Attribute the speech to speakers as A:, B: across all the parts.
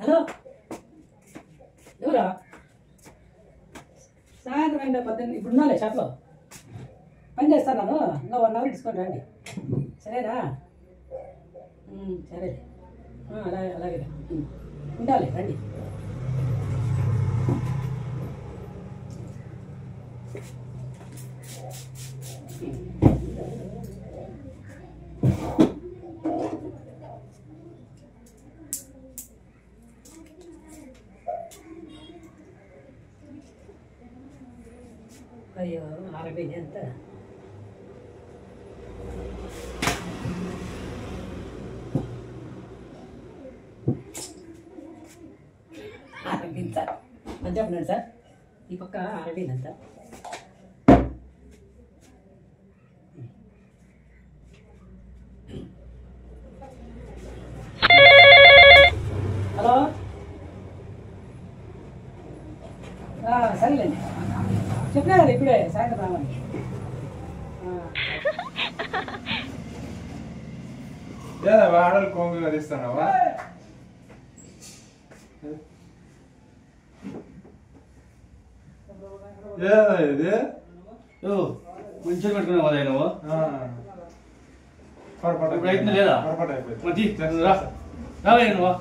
A: hello ఎవరా సాయంత్రం అయిందా 18 ఇప్పుడు ఉన్నాలే షాప్లో పని చేస్తాను ఇంకా 1 అవర్ తీసుకొని రండి సరేనా సరే అలాగే అలాగే ఉండాలి రండి అయ్యో ఆరబైంది ఎంత ఆరబైంది సార్ అని చెప్పండి సార్ ఈ పక్క ఆరబైంది అంత హలో సరేలేండి చెప్పినా కదా ఇప్పుడే సాయంత్రం రావాలి
B: ఆడలు కొంగు కదిస్తున్నావా ఇది
C: మంచిగా పెట్టుకున్నావు కదా నువ్వు ప్రయత్నం లేదా రావయ్య నువ్వు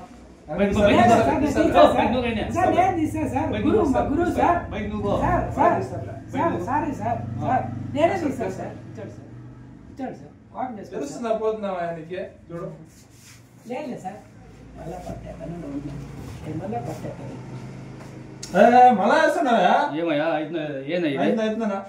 B: తెలుస్తుందా పోతున్నావా ఆయనకి చూడు
A: లేదు సార్ మళ్ళా పట్టేస్తాను
B: మళ్ళా వేస్తున్నావా
C: ఏమయ్యా
B: అవుతుందా